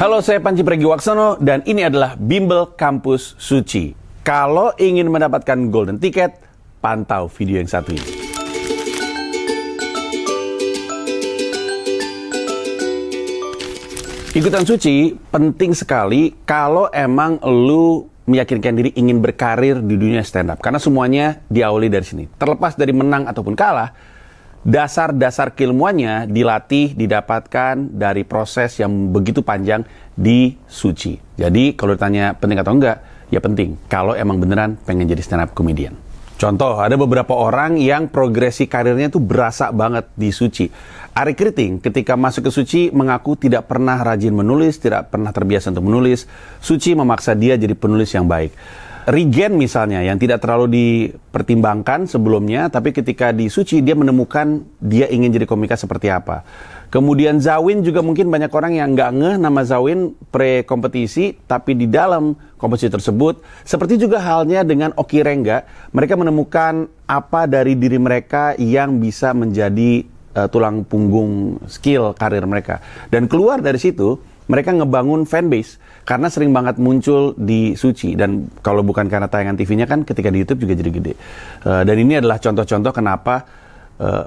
Halo, saya Panji Pragiwaksono dan ini adalah Bimbel Kampus Suci. Kalau ingin mendapatkan golden ticket, pantau video yang satu ini. Ikutan suci penting sekali kalau emang lu meyakinkan diri ingin berkarir di dunia stand up. Karena semuanya diawali dari sini. Terlepas dari menang ataupun kalah, dasar-dasar keilmuannya dilatih, didapatkan dari proses yang begitu panjang di suci. Jadi kalau ditanya penting atau enggak, ya penting. Kalau emang beneran pengen jadi stand up comedian. Contoh, ada beberapa orang yang progresi karirnya tuh berasa banget di suci. Ari Kriting ketika masuk ke suci mengaku tidak pernah rajin menulis, tidak pernah terbiasa untuk menulis. Suci memaksa dia jadi penulis yang baik. Regen misalnya yang tidak terlalu dipertimbangkan sebelumnya, tapi ketika di suci dia menemukan dia ingin jadi komika seperti apa. Kemudian Zawin juga mungkin banyak orang yang nggak ngeh nama Zawin pre-kompetisi, tapi di dalam kompetisi tersebut, seperti juga halnya dengan Oki Rengga, mereka menemukan apa dari diri mereka yang bisa menjadi tulang punggung skill karir mereka. Dan keluar dari situ, mereka ngebangun fanbase karena sering banget muncul di suci, dan kalau bukan karena tayangan TV-nya kan ketika di YouTube juga jadi gede. Dan ini adalah contoh-contoh kenapa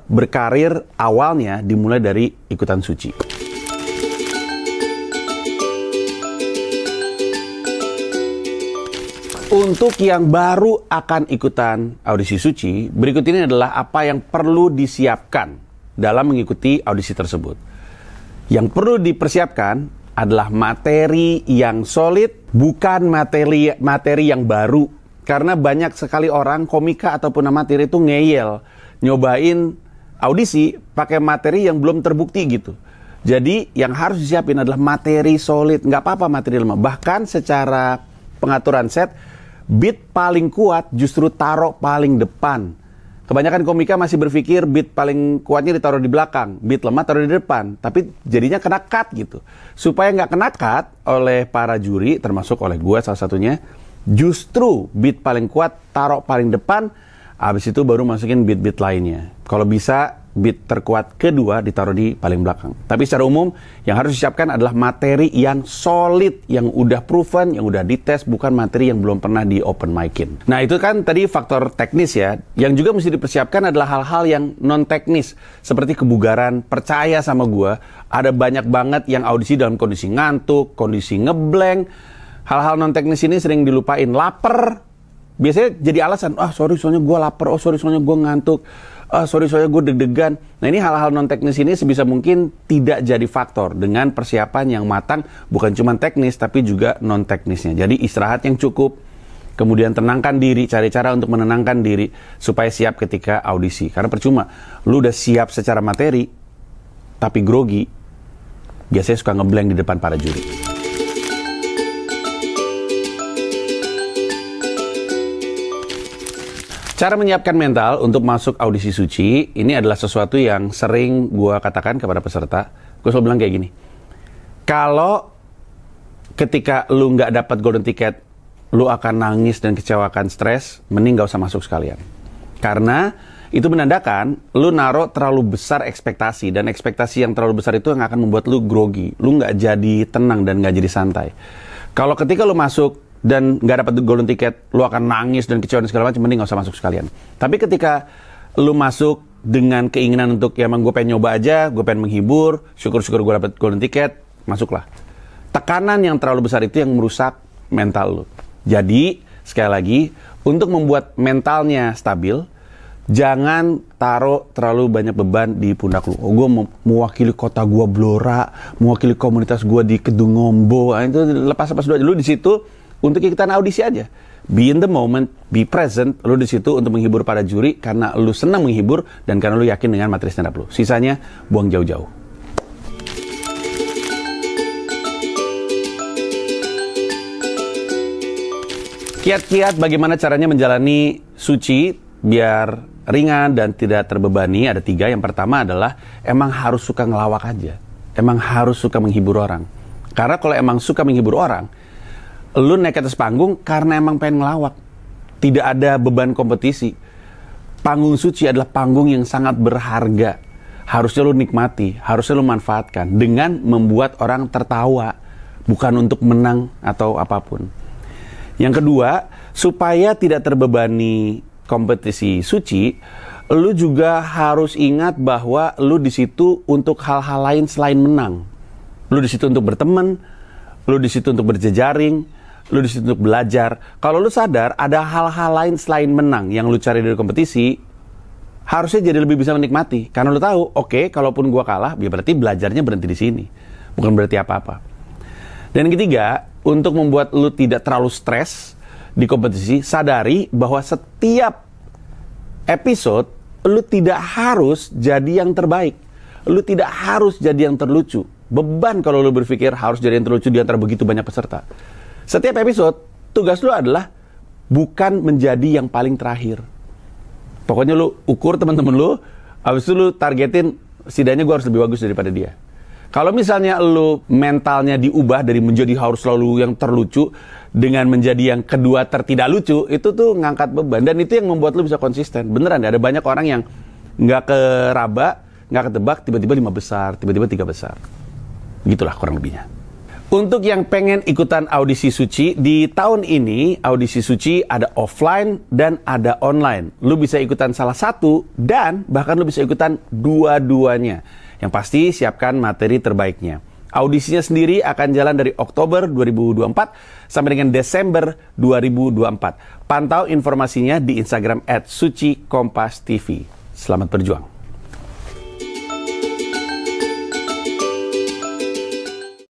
berkarir awalnya dimulai dari ikutan suci. Untuk yang baru akan ikutan audisi suci, berikut ini adalah apa yang perlu disiapkan dalam mengikuti audisi tersebut. Yang perlu dipersiapkan adalah materi yang solid, bukan materi yang baru. Karena banyak sekali orang, komika ataupun amatir itu ngeyel, nyobain audisi pakai materi yang belum terbukti gitu. Jadi yang harus disiapin adalah materi solid, nggak apa-apa materi lemah. Bahkan secara pengaturan set, beat paling kuat justru taruh paling depan. Kebanyakan komika masih berpikir beat paling kuatnya ditaruh di belakang, beat lemah taruh di depan, tapi jadinya kena cut gitu. Supaya nggak kena cut oleh para juri, termasuk oleh gue salah satunya, justru beat paling kuat taruh paling depan, habis itu baru masukin beat-beat lainnya. Kalau bisa, beat terkuat kedua ditaruh di paling belakang. Tapi secara umum, yang harus disiapkan adalah materi yang solid, yang udah proven, yang udah dites, bukan materi yang belum pernah di open mic-in. Nah, itu kan tadi faktor teknis ya. Yang juga mesti dipersiapkan adalah hal-hal yang non-teknis, seperti kebugaran. Percaya sama gua, ada banyak banget yang audisi dalam kondisi ngantuk, kondisi ngeblank. Hal-hal non-teknis ini sering dilupain. Laper, biasanya jadi alasan, sorry soalnya gua lapar, sorry soalnya gua ngantuk, sorry soalnya gue deg-degan. Nah, ini hal-hal non-teknis ini sebisa mungkin tidak jadi faktor dengan persiapan yang matang, bukan cuma teknis tapi juga non-teknisnya. Jadi istirahat yang cukup, kemudian tenangkan diri, cari cara untuk menenangkan diri supaya siap ketika audisi. Karena percuma, lu udah siap secara materi tapi grogi, biasanya suka ngeblank di depan para juri. Cara menyiapkan mental untuk masuk audisi suci, ini adalah sesuatu yang sering gue katakan kepada peserta. Gue selalu bilang kayak gini, kalau ketika lu nggak dapat golden ticket, lu akan nangis dan kecewakan, stres, mending gak usah masuk sekalian. Karena itu menandakan lu naruh terlalu besar ekspektasi, dan ekspektasi yang terlalu besar itu yang akan membuat lu grogi. Lu nggak jadi tenang dan nggak jadi santai. Kalau ketika lu masuk dan nggak dapat golden ticket, lu akan nangis dan kecewa dan segala macam, mending nggak usah masuk sekalian. Tapi ketika lu masuk dengan keinginan untuk, ya emang gue pengen nyoba aja, gue pengen menghibur, syukur-syukur gue dapat golden ticket, masuklah. Tekanan yang terlalu besar itu yang merusak mental lu. Jadi, sekali lagi, untuk membuat mentalnya stabil, jangan taruh terlalu banyak beban di pundak lu. Gue mewakili kota gue Blora, mewakili komunitas gue di Kedung Ngombo, itu lepas-lepas dulu. Lu di situ untuk ikutan audisi aja. Be in the moment, be present. Lu di situ untuk menghibur para juri karena lu senang menghibur dan karena lu yakin dengan materi stand up lu. Sisanya buang jauh-jauh. Kiat-kiat bagaimana caranya menjalani suci biar ringan dan tidak terbebani ada 3. Yang pertama adalah emang harus suka ngelawak aja. Emang harus suka menghibur orang. Karena kalau emang suka menghibur orang, lu naik ke atas panggung karena emang pengen ngelawak. Tidak ada beban kompetisi. Panggung suci adalah panggung yang sangat berharga. Harusnya lu nikmati, harusnya lu manfaatkan dengan membuat orang tertawa. bukan untuk menang atau apapun. Yang kedua, supaya tidak terbebani kompetisi suci, lu juga harus ingat bahwa lu di situ untuk hal-hal lain selain menang. Lu di situ untuk berteman, lu di situ untuk berjejaring, lu di situ untuk belajar. Kalau lu sadar ada hal-hal lain selain menang yang lu cari dari kompetisi, harusnya jadi lebih bisa menikmati. Karena lu tahu, oke, kalaupun gua kalah, ya berarti belajarnya berhenti di sini. Bukan berarti apa-apa. Dan yang ketiga, untuk membuat lu tidak terlalu stres di kompetisi, sadari bahwa setiap episode lu tidak harus jadi yang terbaik. Lu tidak harus jadi yang terlucu. Beban kalau lu berpikir harus jadi yang terlucu di antara begitu banyak peserta. Setiap episode, tugas lu adalah bukan menjadi yang paling terakhir. Pokoknya lu ukur teman-teman lu, habis itu lu targetin, setidaknya gue harus lebih bagus daripada dia. Kalau misalnya lu mentalnya diubah dari menjadi harus selalu yang terlucu dengan menjadi yang kedua tertidak lucu, itu tuh ngangkat beban. Dan itu yang membuat lu bisa konsisten. Beneran, ada banyak orang yang nggak keraba, nggak ketebak, tiba-tiba 5 besar, tiba-tiba 3 besar. Gitulah kurang lebihnya. Untuk yang pengen ikutan audisi suci, di tahun ini audisi suci ada offline dan ada online. Lu bisa ikutan salah satu dan bahkan lu bisa ikutan dua-duanya. Yang pasti siapkan materi terbaiknya. Audisinya sendiri akan jalan dari Oktober 2024 sampai dengan Desember 2024. Pantau informasinya di Instagram @sucikompastv. Selamat berjuang.